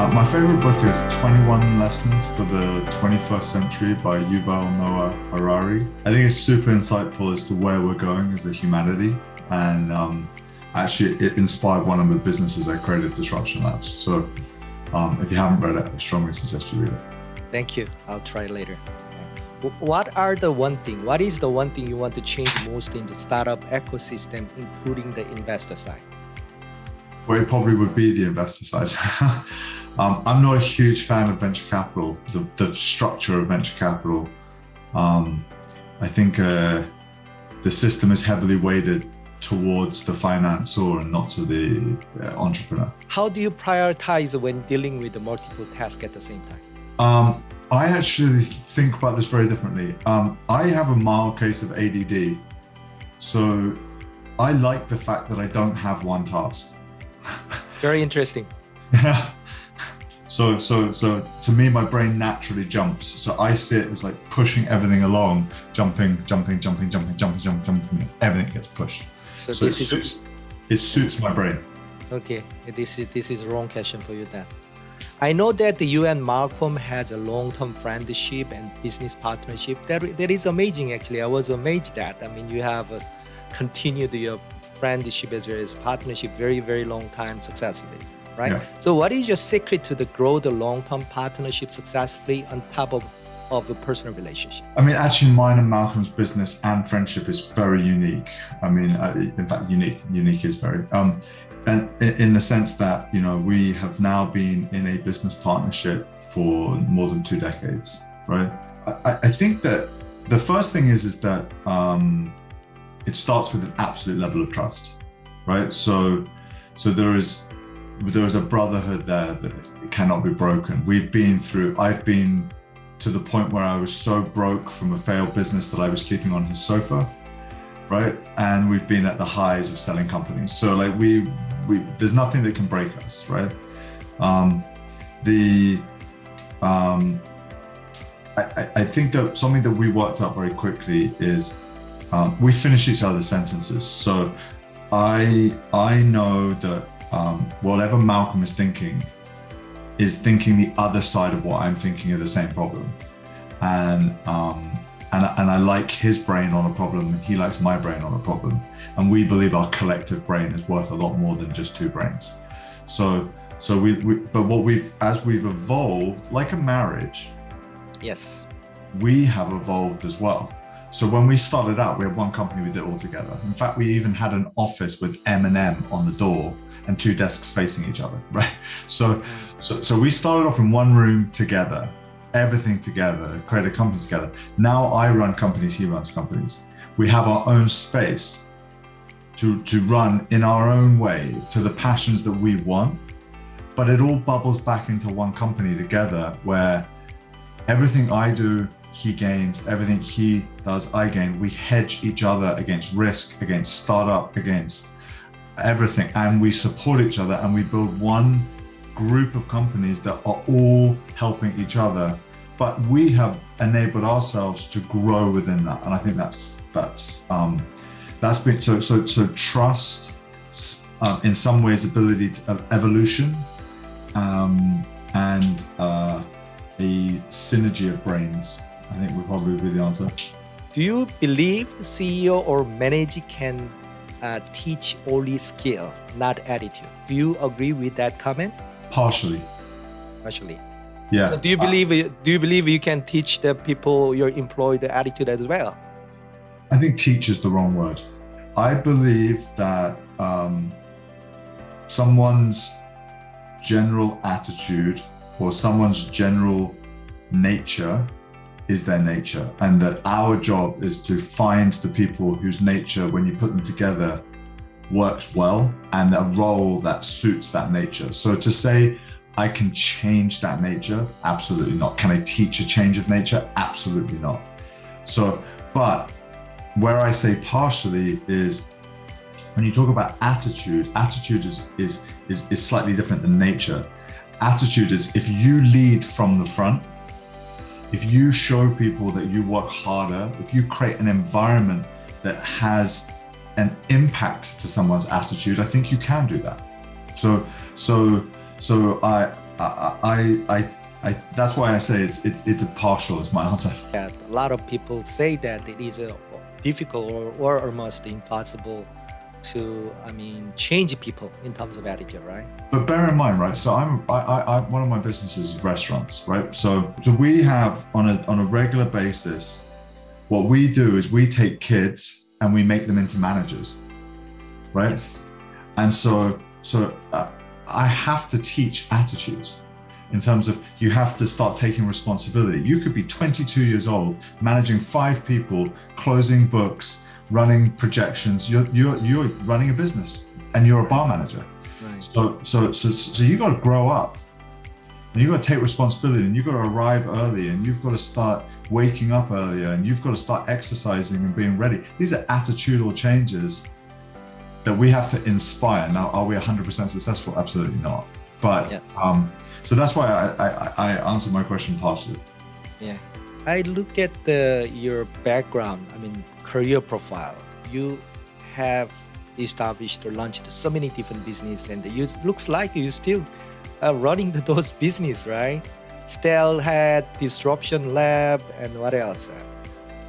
My favorite book is 21 Lessons for the 21st Century by Yuval Noah Harari. I think it's super insightful as to where we're going as a humanity. And actually, it inspired one of the businesses I created, Disruption Labs. So if you haven't read it, I strongly suggest you read it. Thank you. I'll try later. What is the one thing you want to change most in the startup ecosystem, including the investor side? Well, it probably would be the investor side. I'm not a huge fan of venture capital, the structure of venture capital. I think the system is heavily weighted towards the financier and not to the entrepreneur. How do you prioritize when dealing with the multiple tasks at the same time? I actually think about this very differently. I have a mild case of ADD. So I like the fact that I don't have one task. Very interesting. Yeah. So to me, my brain naturally jumps. So I see it as like pushing everything along, jumping, everything gets pushed. So it suits my brain. Okay, this is wrong question for you then. I know that you and Malcolm has a long-term friendship and business partnership. That is amazing, actually. I was amazed that. I mean, you have continued your friendship as well as partnership very, very long time successfully, right? Yeah. So what is your secret to grow the long-term partnership successfully on top of a personal relationship? I mean, actually mine and Malcolm's business and friendship is very unique. I mean, in fact, unique is very, and in the sense that, you know, we have now been in a business partnership for more than 2 decades, right? I think that the first thing is that it starts with an absolute level of trust, right? So there is a brotherhood there that cannot be broken. I've been to the point where I was so broke from a failed business that I was sleeping on his sofa, right? And we've been at the highs of selling companies. So like there's nothing that can break us, right? I think that something that we worked out very quickly is we finish each other's sentences. So I know that whatever Malcolm is thinking the other side of what I'm thinking of the same problem. And I like his brain on a problem, and he likes my brain on a problem. And we believe our collective brain is worth a lot more than just 2 brains. As we've evolved, like a marriage, yes, we have evolved as well. So when we started out, we had one company we did all together. In fact, we even had an office with M&M on the door and 2 desks facing each other, right? So we started off in one room together, everything together, created companies together. Now I run companies, he runs companies. We have our own space to run in our own way to the passions that we want, but it all bubbles back into one company together where everything I do, he gains, everything he does, I gain. We hedge each other against risk, against startup, against everything. And we support each other, and we build one group of companies that are all helping each other. But we have enabled ourselves to grow within that. And I think that's been, so trust, in some ways, ability to evolution, and a synergy of brains, I think would probably be the answer. Do you believe CEO or manager can teach only skill, not attitude? Do you agree with that comment? Partially. Yeah. So do you believe you can teach the people, your employee, the attitude as well? I think teach is the wrong word. I believe that someone's general attitude or someone's general nature is their nature, and that our job is to find the people whose nature, when you put them together, works well, and a role that suits that nature. So to say I can change that nature, absolutely not. Can I teach a change of nature? Absolutely not. So, but where I say partially is when you talk about attitude is slightly different than nature. Attitude is if you lead from the front, if you show people that you work harder, if you create an environment that has an impact to someone's attitude, I think you can do that. So that's why I say it's a partial is my answer. Yeah, a lot of people say that it is difficult or almost impossible to, change people in terms of attitude, right? But bear in mind, right? So one of my businesses is restaurants, right? So we have on a regular basis, what we do is we take kids and we make them into managers, right? Yes. And so I have to teach attitudes in terms of you have to start taking responsibility. You could be 22 years old, managing 5 people, closing books, running projections. You're running a business and you're a bar manager. Right. So you got to grow up and you got to take responsibility and you've got to arrive early and you've got to start waking up earlier and you've got to start exercising and being ready. These are attitudinal changes that we have to inspire. Now, are we 100% successful? Absolutely not. But yeah. So that's why I answered my question partially. Yeah, I look at your background, career profile. You have established or launched so many different businesses, and you looks like you still running those business, right? Steelhead, Disruption Lab, and what else?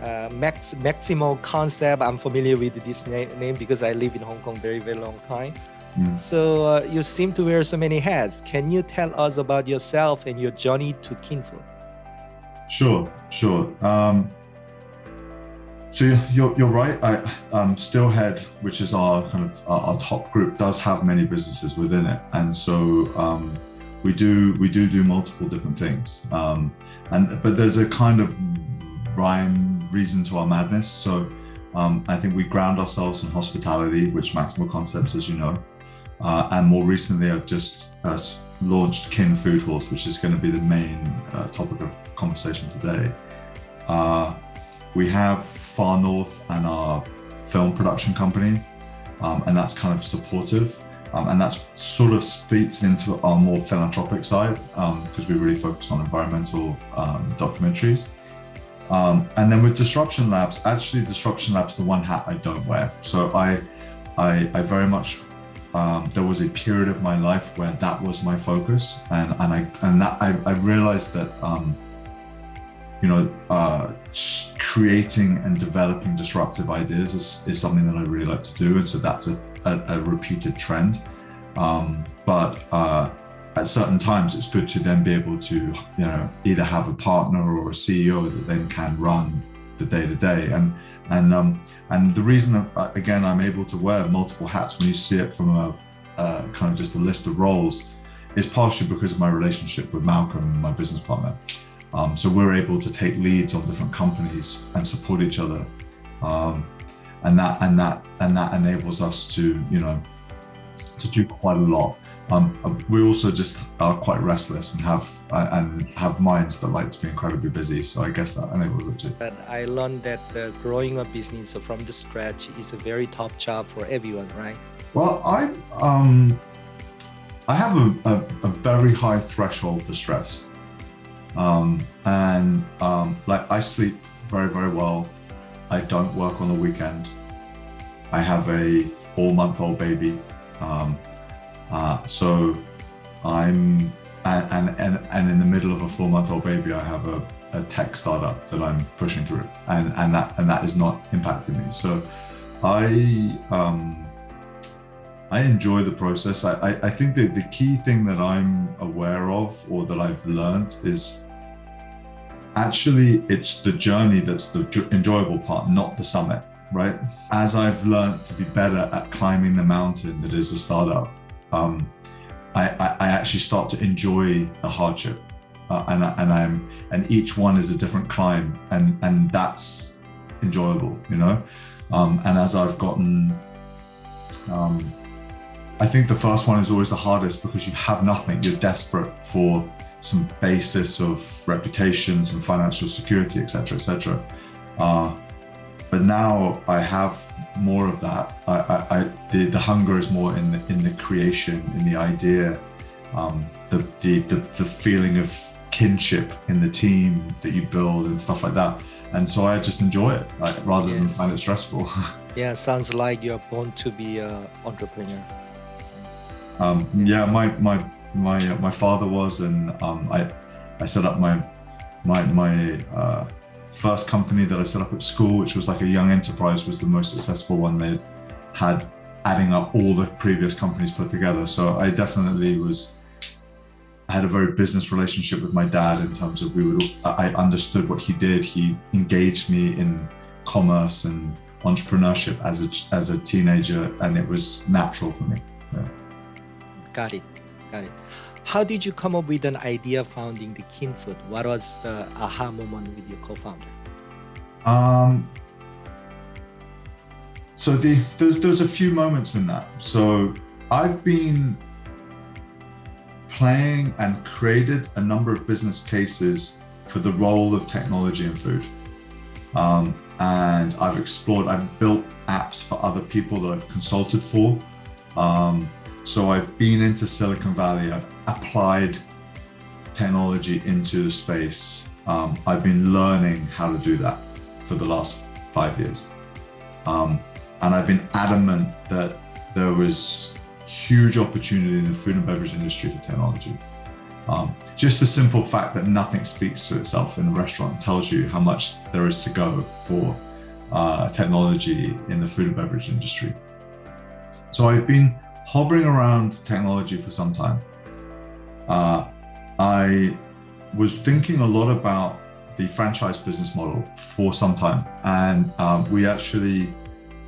Maximal Concept. I'm familiar with this name because I live in Hong Kong very, very long time. So you seem to wear so many hats. Can you tell us about yourself and your journey to KIN Food? Sure. So you're right. Steelhead, which is our kind of our top group, does have many businesses within it, and so we do multiple different things. But there's a kind of reason to our madness. So I think we ground ourselves in hospitality, which Maximal Concepts, as you know. And more recently, I've just launched KIN Food Halls, which is going to be the main topic of conversation today. We have Far North and our film production company, and that's kind of supportive. And that sort of speaks into our more philanthropic side, because we really focus on environmental documentaries. And then with Disruption Labs, actually Disruption Labs, the one hat I don't wear. So I very much, there was a period of my life where that was my focus, and I realized that creating and developing disruptive ideas is something that I really like to do, and so that's a repeated trend. But at certain times, it's good to then be able to either have a partner or a CEO that then can run the day-to-day. And the reason, again, I'm able to wear multiple hats when you see it from a kind of just a list of roles is partially because of my relationship with Malcolm, my business partner. So we're able to take leads on different companies and support each other, and that enables us to do quite a lot. We also just are quite restless and have minds that like to be incredibly busy. So I guess that enables it too. But I learned that growing a business from the scratch is a very tough job for everyone, right? Well, I have a very high threshold for stress. Like I sleep very, very well. I don't work on the weekend. I have a 4-month-old baby. So I'm, and in the middle of a 4-month-old baby, I have a tech startup that I'm pushing through, and that is not impacting me. So I enjoy the process. I think that the key thing that I'm aware of, or that I've learned, is actually it's the journey that's the enjoyable part, not the summit, right? As I've learned to be better at climbing the mountain that is a startup, I actually start to enjoy the hardship, and each one is a different climb, and that's enjoyable, and as I've gotten, I think the first one is always the hardest because you have nothing. You're desperate for some basis of reputation, some financial security, etc., etc. But now I have more of that. The hunger is more in the creation, in the idea, the feeling of kinship in the team that you build and stuff like that. And so I just enjoy it, rather than find it stressful. Yeah, sounds like you're born to be an entrepreneur. Yeah, my father was, and I set up my first company that I set up at school, which was like a young enterprise, was the most successful one they had, adding up all the previous companies put together. So I definitely had a very business relationship with my dad in terms of I understood what he did. He engaged me in commerce and entrepreneurship as a teenager, and it was natural for me. Yeah. Got it. How did you come up with an idea founding the KIN Food? What was the aha moment with your co-founder? So there's a few moments in that. So I've been playing and created a number of business cases for the role of technology in food. And I've built apps for other people that I've consulted for. So I've been into Silicon Valley, I've applied technology into the space. I've been learning how to do that for the last 5 years. And I've been adamant that there was huge opportunity in the food and beverage industry for technology. Just the simple fact that nothing speaks to itself in a restaurant tells you how much there is to go for technology in the food and beverage industry. So I've been hovering around technology for some time. I was thinking a lot about the franchise business model for some time, and we actually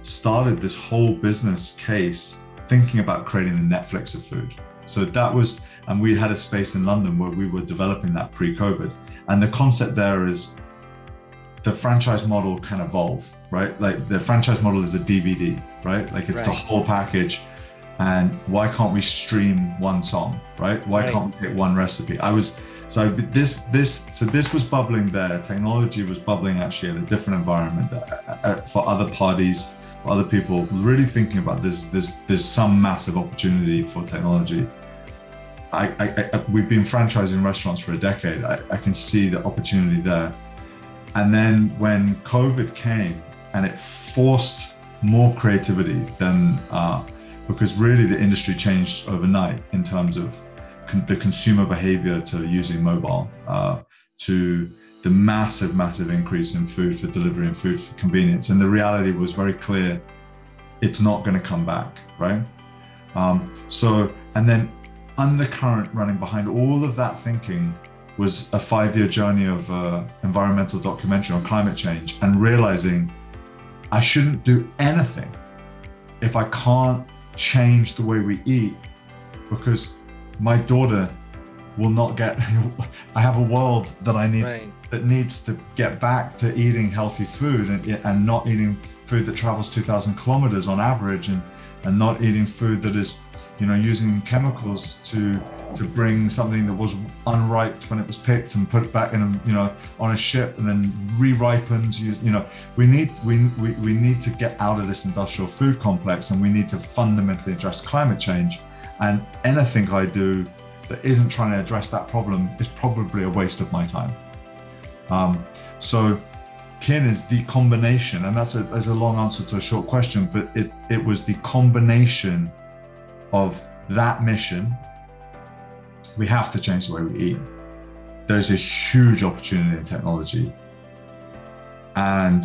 started this whole business case thinking about creating the Netflix of food. So that was, and we had a space in London where we were developing that pre-COVID. And the concept there is the franchise model can evolve, right? Like the franchise model is a DVD, right? Like it's the whole package. And why can't we stream one song, right? Why can't we pick one recipe? This was bubbling there. Technology was bubbling actually in a different environment for other parties, for other people really thinking about this. There's some massive opportunity for technology. We've been franchising restaurants for a decade. I can see the opportunity there. And then when COVID came, and it forced more creativity than, because really the industry changed overnight in terms of the consumer behavior to using mobile, to the massive increase in food for delivery and food for convenience. And the reality was very clear, it's not going to come back, right? And then undercurrent running behind all of that thinking was a 5-year journey of environmental documentary on climate change, and realizing I shouldn't do anything if I can't change the way we eat, because my daughter will not get, I have a world that I need, that needs to get back to eating healthy food and not eating food that travels 2,000 kilometers on average, and not eating food that is, using chemicals to bring something that was unripe when it was picked and put back in, on a ship and then re-ripens. We need to get out of this industrial food complex, and we need to fundamentally address climate change. And anything I do that isn't trying to address that problem is probably a waste of my time. So KIN is the combination, and that's a long answer to a short question, but it was the combination of that mission. We have to change the way we eat. There's a huge opportunity in technology, and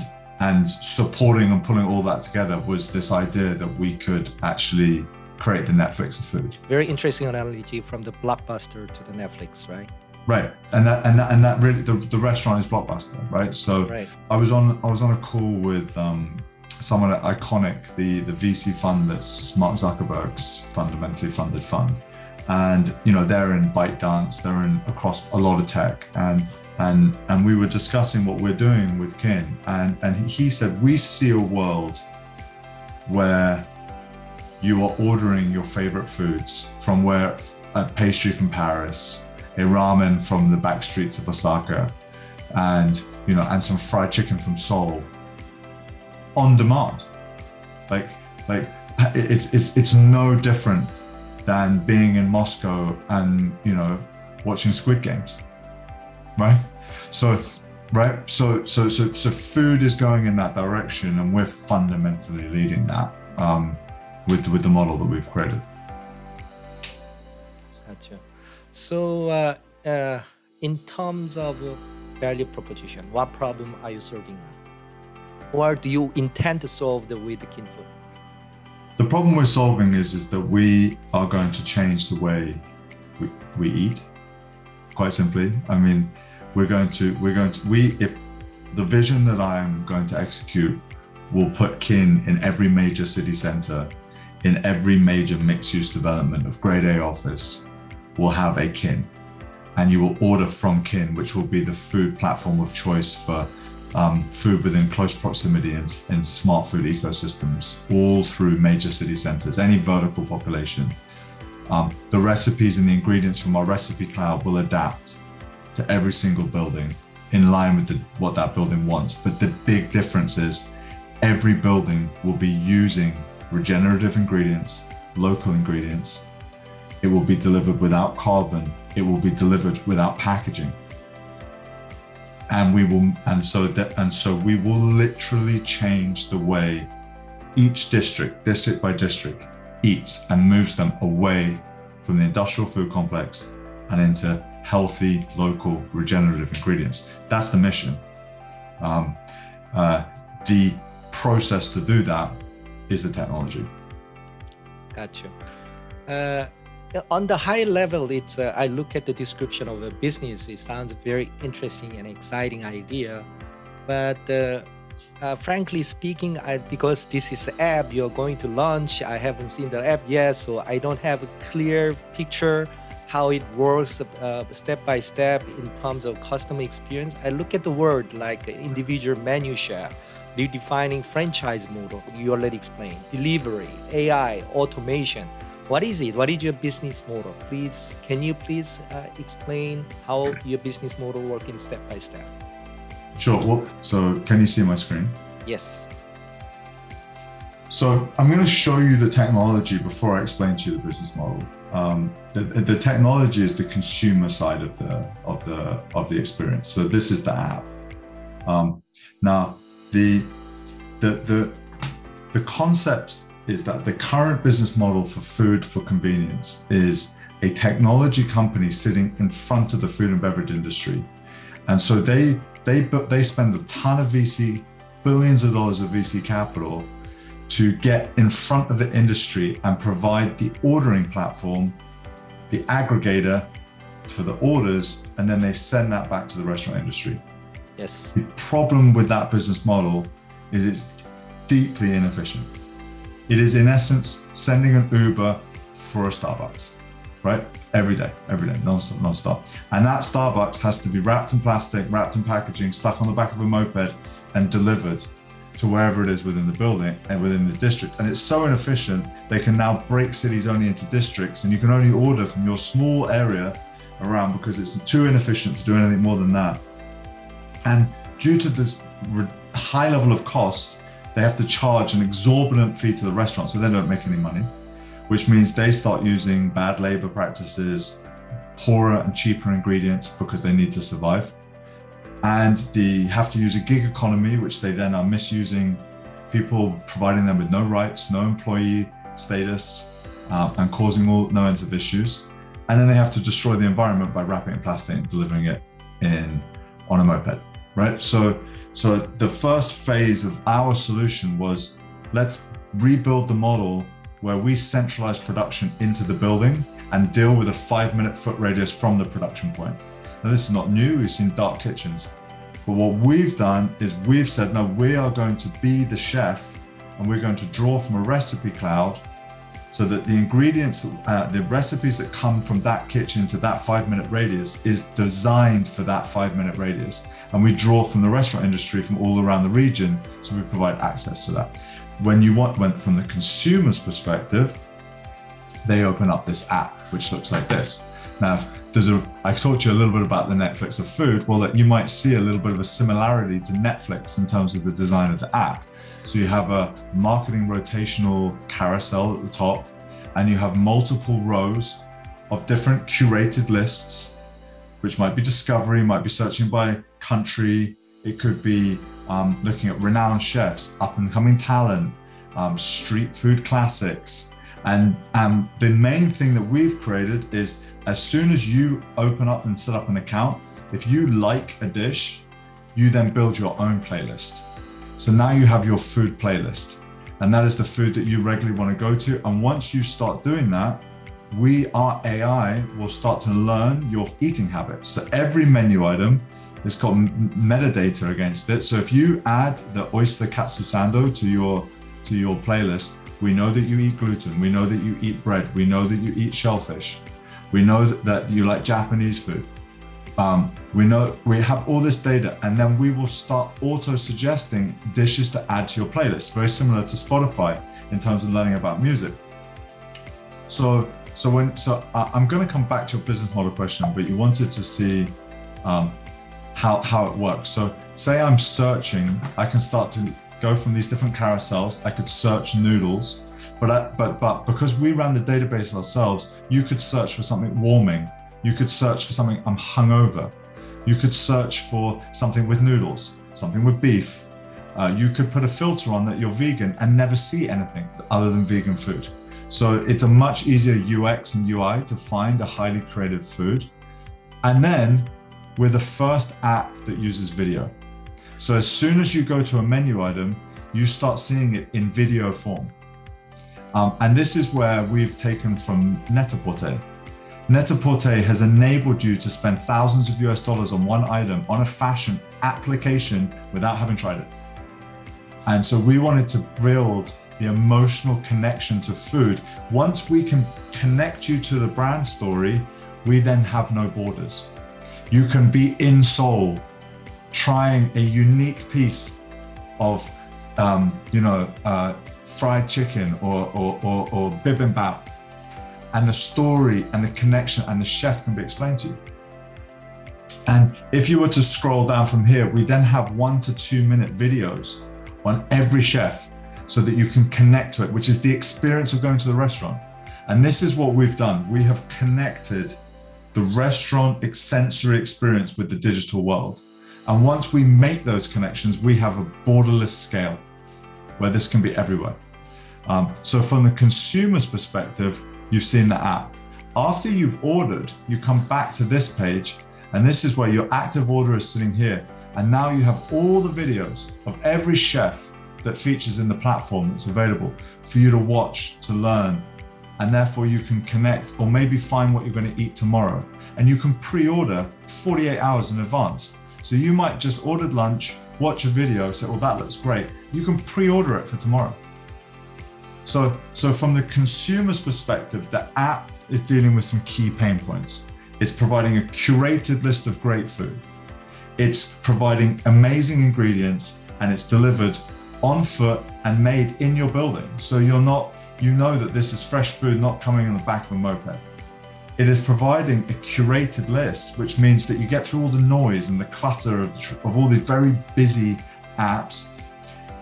supporting and pulling all that together was this idea that we could actually create the Netflix of food. Very interesting analogy, from the Blockbuster to the Netflix, right? Right, and that really, the restaurant is Blockbuster, right? So I was on a call with someone at Iconic, the VC fund that's Mark Zuckerberg's fundamentally funded fund, and they're in ByteDance, they're in across a lot of tech, and we were discussing what we're doing with KIN, and he said, we see a world where you are ordering your favorite foods from a pastry from Paris, a ramen from the back streets of Osaka, and some fried chicken from Seoul on demand. Like it's no different than being in Moscow and watching Squid Games, right? So food is going in that direction, and we're fundamentally leading that with the model that we've created. Gotcha. So, in terms of value proposition, what problem are you solving now? Or do you intend to solve with Kin Food? The problem we're solving is that we are going to change the way we eat. Quite simply, I mean, if the vision that I'm going to execute will put kin in every major city center, in every major mixed-use development of grade A office, will have a kin, and you will order from kin, which will be the food platform of choice for food within close proximity and smart food ecosystems, all through major city centers, any vertical population. The recipes and the ingredients from our recipe cloud will adapt to every single building in line with what that building wants. But the big difference is every building will be using regenerative ingredients, local ingredients. It will be delivered without carbon. It will be delivered without packaging. And so we will literally change the way each district by district, eats and moves them away from the industrial food complex and into healthy, local, regenerative ingredients. That's the mission. The process to do that is the technology. Gotcha. On the high level, I look at the description of a business. It sounds very interesting and exciting idea, but frankly speaking, because this is the app you're going to launch, I haven't seen the app yet, so I don't have a clear picture how it works step by step in terms of customer experience. I look at the word like individual menu chef, redefining franchise model, you already explained, delivery, AI, automation. What is it? What is your business model? Can you please explain how your business model works in step by step? Sure. Well, so can you see my screen? Yes. So I'm going to show you the technology before I explain to you the business model. The technology is the consumer side of the experience. So this is the app. Now the concept is that the current business model for food for convenience is a technology company sitting in front of the food and beverage industry, and so they spend a ton of VC, billions of dollars of VC capital to get in front of the industry and provide the ordering platform, the aggregator for the orders, and then they send that back to the restaurant industry. Yes. The problem with that business model is it's deeply inefficient. It is in essence sending an Uber for a Starbucks, right? Every day, non-stop. And that Starbucks has to be wrapped in plastic, wrapped in packaging, stuck on the back of a moped and delivered to wherever it is within the building and within the district. And it's so inefficient, they can now break cities only into districts, and you can only order from your small area around because it's too inefficient to do anything more than that. And due to this high level of costs, they have to charge an exorbitant fee to the restaurant, so they don't make any money, which means they start using bad labor practices, poorer and cheaper ingredients because they need to survive. And they have to use a gig economy, which they then are misusing, people providing them with no rights, no employee status, and causing no ends of issues. And then they have to destroy the environment by wrapping it in plastic and delivering it on a moped, right? So the first phase of our solution was, let's rebuild the model where we centralize production into the building and deal with a 5-minute foot radius from the production point. Now, this is not new, we've seen dark kitchens. But what we've done is we've said, no, we are going to be the chef and we're going to draw from a recipe cloud so that the ingredients, the recipes that come from that kitchen to that 5-minute radius is designed for that 5-minute radius. And we draw from the restaurant industry from all around the region, so we provide access to that. When you went from the consumer's perspective, they open up this app, which looks like this. Now, I talked to you a little bit about the Netflix of food. Well, you might see a little bit of a similarity to Netflix in terms of the design of the app. So you have a marketing rotational carousel at the top, and you have multiple rows of different curated lists, which might be discovery, might be searching by country. It could be looking at renowned chefs, up and coming talent, street food classics. And the main thing that we've created is, as soon as you open up and set up an account, if you like a dish, you then build your own playlist. So now you have your food playlist, and that is the food that you regularly want to go to. And once you start doing that, our AI will start to learn your eating habits. So every menu item has got metadata against it. So if you add the oyster katsu sando to your playlist, we know that you eat gluten, we know that you eat bread, we know that you eat shellfish, we know that you like Japanese food. We have all this data, and then we will start auto-suggesting dishes to add to your playlist, very similar to Spotify in terms of learning about music. So I'm going to come back to your business model question, but you wanted to see how it works. So say I'm searching, I can start to go from these different carousels. I could search noodles, but because we ran the database ourselves, you could search for something warming. You could search for something I'm hungover. You could search for something with noodles, something with beef. You could put a filter on that you're vegan and never see anything other than vegan food. So it's a much easier UX and UI to find a highly creative food. And then we're the first app that uses video. So as soon as you go to a menu item, you start seeing it in video form. And this is where we've taken from Net-a-Porter. Net-a-Porter has enabled you to spend thousands of US dollars on one item on a fashion application without having tried it. And so we wanted to build the emotional connection to food. Once we can connect you to the brand story, we then have no borders. You can be in Seoul, trying a unique piece of, fried chicken or bibimbap, and the story and the connection and the chef can be explained to you. And if you were to scroll down from here, we then have 1 to 2 minute videos on every chef so that you can connect to it, which is the experience of going to the restaurant. And this is what we've done. We have connected the restaurant sensory experience with the digital world. And once we make those connections, we have a borderless scale where this can be everywhere. So from the consumer's perspective, you've seen the app. After you've ordered, you come back to this page, and this is where your active order is sitting here. And now you have all the videos of every chef that features in the platform that's available for you to watch, to learn, and therefore you can connect or maybe find what you're going to eat tomorrow. And you can pre-order 48 hours in advance. So you might just ordered lunch, watch a video, say, well, that looks great. You can pre-order it for tomorrow. So from the consumer's perspective, the app is dealing with some key pain points. It's providing a curated list of great food. It's providing amazing ingredients, and it's delivered on foot and made in your building. So you know that this is fresh food, not coming in the back of a moped. It is providing a curated list, which means that you get through all the noise and the clutter of all the very busy apps.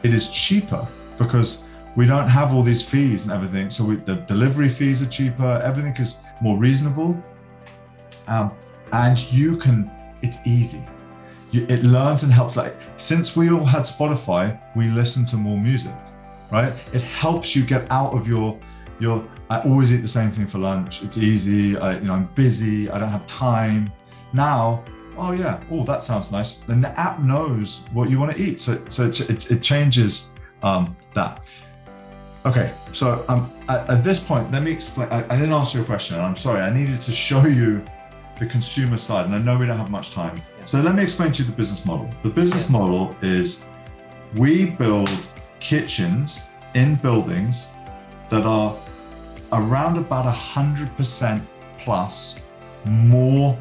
It is cheaper because we don't have all these fees and everything. So the delivery fees are cheaper, everything is more reasonable. And it's easy. It learns and helps. Like, since we all had Spotify, we listen to more music, right? It helps you get out of your I always eat the same thing for lunch. It's easy. I'm busy. I don't have time. Now, that sounds nice. Then the app knows what you want to eat. So it changes that. Okay, so at this point, let me explain. I didn't answer your question. I'm sorry. I needed to show you the consumer side, and I know we don't have much time. Yeah. So let me explain to you the business model. The business model is we build kitchens in buildings that are around about 100% plus more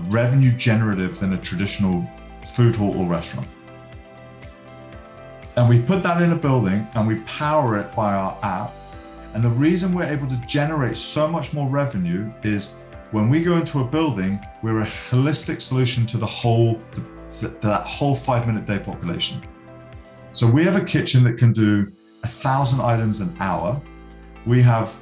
revenue generative than a traditional food hall or restaurant. And we put that in a building and we power it by our app. And the reason we're able to generate so much more revenue is when we go into a building, we're a holistic solution to that whole 5-minute day population. So we have a kitchen that can do 1,000 items an hour. We have,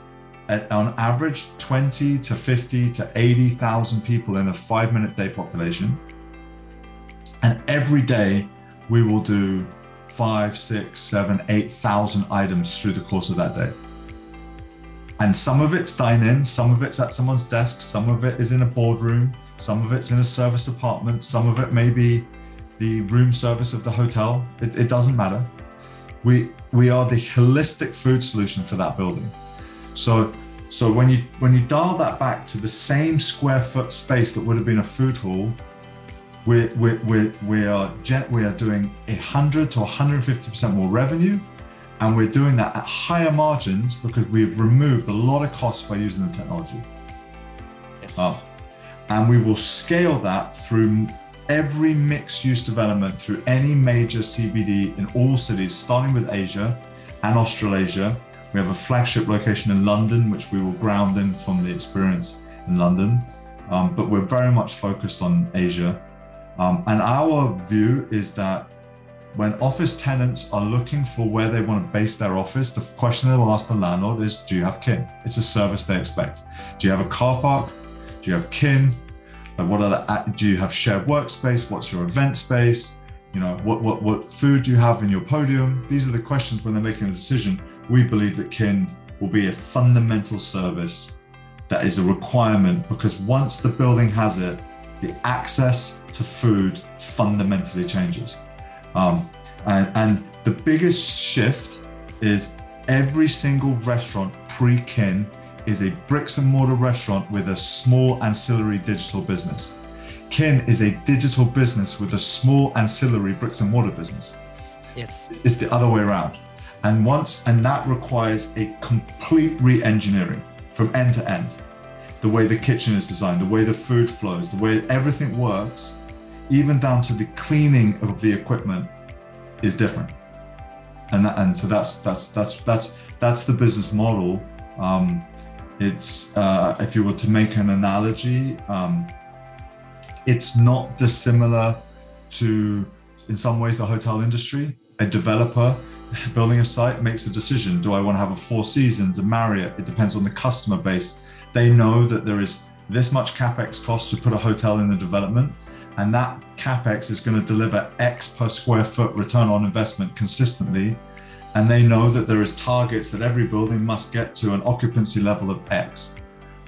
on average, 20 to 50 to 80,000 people in a 5-minute day population. And every day we will do 5, 6, 7, 8,000 items through the course of that day. And some of it's dine-in, some of it's at someone's desk, some of it is in a boardroom, some of it's in a service apartment, some of it may be the room service of the hotel. It doesn't matter. We are the holistic food solution for that building. So when you dial that back to the same square foot space that would have been a food hall, we are doing 100 to 150% more revenue, and we're doing that at higher margins because we've removed a lot of costs by using the technology. Yes. And we will scale that through every mixed-use development through any major CBD in all cities, starting with Asia and Australasia. We have a flagship location in London, which we will ground in from the experience in London. But we're very much focused on Asia. And our view is that when office tenants are looking for where they want to base their office, the question they will ask the landlord is, do you have KIN? It's a service they expect. Do you have a car park? Do you have KIN? Do you have shared workspace? What's your event space? You know, what food do you have in your podium? These are the questions when they're making a decision. We believe that KIN will be a fundamental service that is a requirement, because once the building has it, the access to food fundamentally changes. And the biggest shift is every single restaurant pre-KIN is a bricks and mortar restaurant with a small ancillary digital business. KIN is a digital business with a small ancillary bricks and mortar business. Yes. It's the other way around. And that requires a complete re-engineering from end to end. The way the kitchen is designed, the way the food flows, the way everything works, even down to the cleaning of the equipment, is different. And so that's the business model. It's if you were to make an analogy, it's not dissimilar to, in some ways, the hotel industry. A developer building a site makes a decision. Do I want to have a Four Seasons, a Marriott? It depends on the customer base. They know that there is this much CapEx cost to put a hotel in the development, and that CapEx is going to deliver X per square foot return on investment consistently. And they know that there is targets that every building must get to an occupancy level of X,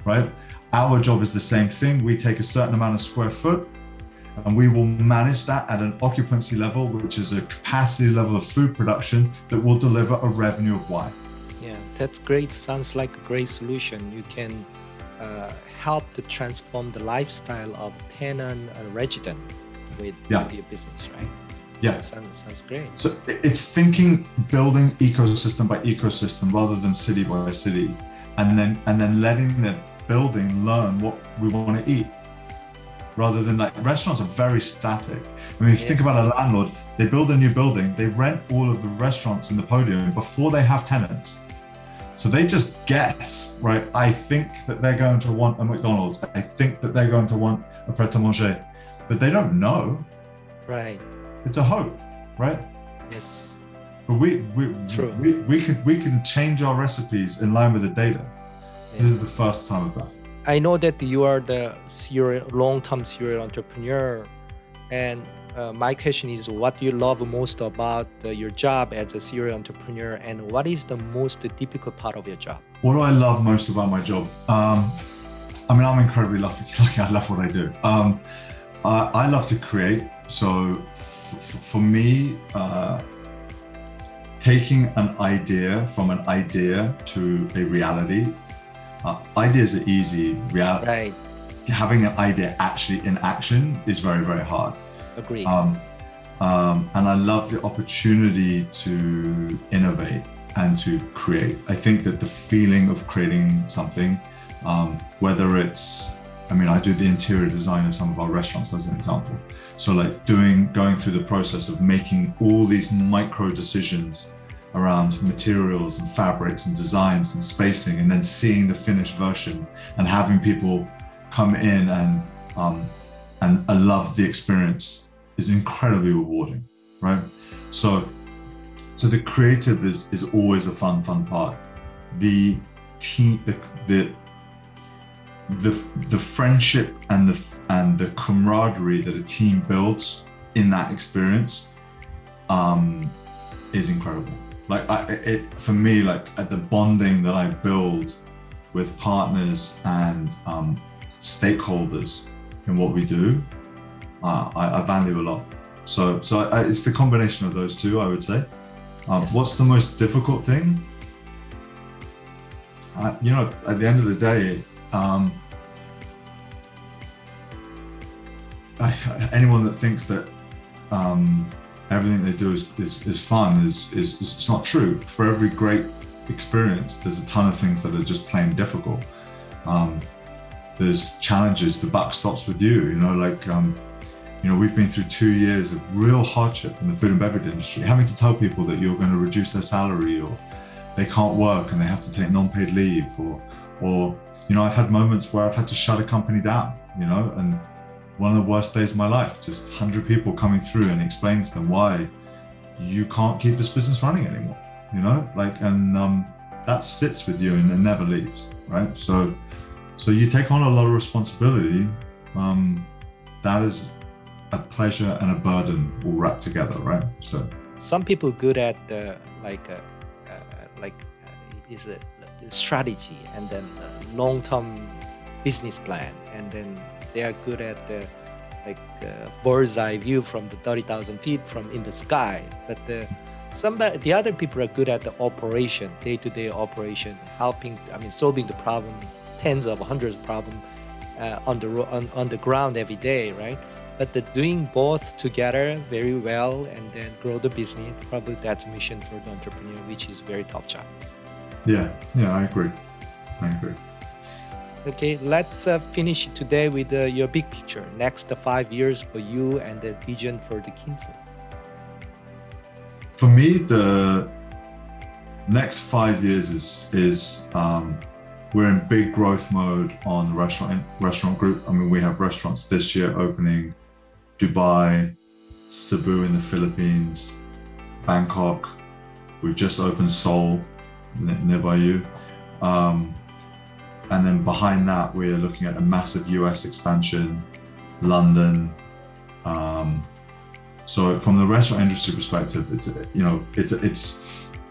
right? Our job is the same thing. We take a certain amount of square foot and we will manage that at an occupancy level, which is a capacity level of food production that will deliver a revenue of Y. Yeah, that's great. Sounds like a great solution. You can help to transform the lifestyle of tenant and resident with your business, right? Yeah, sounds great. So it's thinking building ecosystem by ecosystem rather than city by city, and then letting the building learn what we want to eat, rather than, like, restaurants are very static. I mean, if you think about a landlord, they build a new building, they rent all of the restaurants in the podium before they have tenants. So they just guess, right? I think that they're going to want a McDonald's. I think that they're going to want a pret-a-manger, but they don't know. Right. It's a hope, right? Yes. But we can change our recipes in line with the data. Yeah. This is the first time of that. I know that you are the long-term serial entrepreneur, and my question is, what do you love most about your job as a serial entrepreneur, and what is the most difficult part of your job? What do I love most about my job? I mean, I'm incredibly lucky. I love what I do. I love to create. So for me, taking an idea from an idea to a reality, ideas are easy. Right. Having an idea actually in action is very, very hard. Agreed. And I love the opportunity to innovate and to create. I think that the feeling of creating something, whether it's, I mean, I do the interior design of some of our restaurants as an example. So like going through the process of making all these micro decisions around materials and fabrics and designs and spacing, and then seeing the finished version and having people come in and I love the experience is incredibly rewarding, right? So the creative is always a fun part. The team, the friendship and the camaraderie that a team builds in that experience is incredible. Like for me, like at the bonding that I build with partners and stakeholders in what we do, I value a lot. So it's the combination of those two, I would say. Yes. What's the most difficult thing? You know, at the end of the day, anyone that thinks that everything they do is fun is it's not true. For every great experience, there's a ton of things that are just plain difficult. There's challenges. The buck stops with you. You know, like you know, we've been through 2 years of real hardship in the food and beverage industry, having to tell people that you're going to reduce their salary, or they can't work and they have to take non-paid leave, or you know, I've had moments where I've had to shut a company down, you know, and one of the worst days of my life, just 100 people coming through and explaining to them why you can't keep this business running anymore, you know, like, and that sits with you and it never leaves, right? So you take on a lot of responsibility. That is a pleasure and a burden all wrapped together, right? So some people good at is a strategy and then a long-term business plan, and then they are good at the bird's eye view from the 30,000 feet from in the sky. But the other people are good at the operation, day-to-day operation, helping, solving the problem, tens of hundreds of problems on the ground every day, right? But doing both together very well and then grow the business, probably that's a mission for the entrepreneur, which is very tough job. Yeah, I agree. Okay, let's finish today with your big picture. Next 5 years for you and the vision for the KIN Food. For me, the next 5 years is we're in big growth mode on the restaurant group. I mean, we have restaurants this year opening Dubai, Cebu in the Philippines, Bangkok. We've just opened Seoul, nearby you. And then behind that, we're looking at a massive US expansion, London. So from the restaurant industry perspective,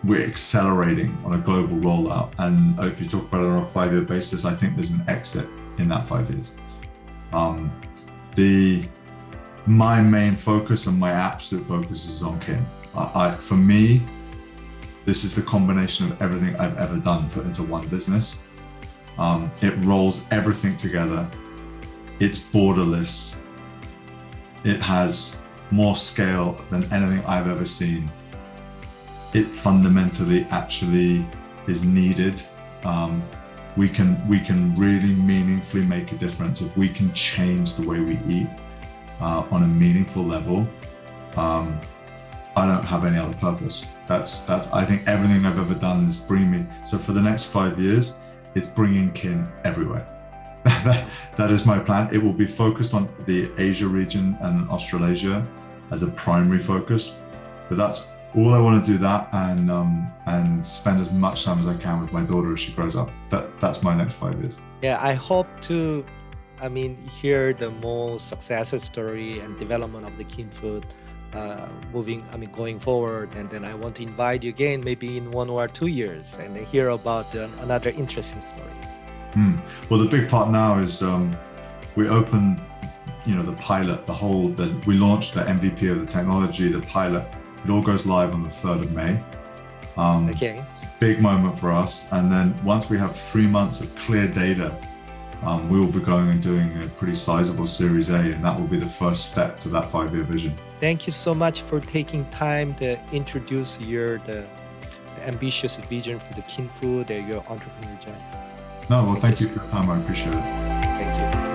we're accelerating on a global rollout. And if you talk about it on a 5-year basis, I think there's an exit in that 5 years. My main focus and my absolute focus is on KIN. For me, this is the combination of everything I've ever done put into one business. It rolls everything together. It's borderless. It has more scale than anything I've ever seen. It fundamentally actually is needed. We can really meaningfully make a difference if we can change the way we eat on a meaningful level. I don't have any other purpose. That's I think everything I've ever done is bringing me. So for the next 5 years, it's bringing KIN everywhere. That is my plan. It will be focused on the Asia region and Australasia as a primary focus, but that's all I want to do, that and spend as much time as I can with my daughter as she grows up. That's my next 5 years. Yeah, I hope to hear the more success story and development of the KIN Food going forward, and then I want to invite you again maybe in 1 or 2 years and hear about another interesting story. Well, the big part now is we opened, the pilot, we launched the MVP of the technology, the pilot. It all goes live on the 3rd of May. Okay. It's a big moment for us. And then once we have 3 months of clear data, we will be going and doing a pretty sizable Series A, and that will be the first step to that 5-year vision. Thank you so much for taking time to introduce the ambitious vision for the KIN Food and your entrepreneur journey. No, well, thank you for your time. I appreciate it. Thank you.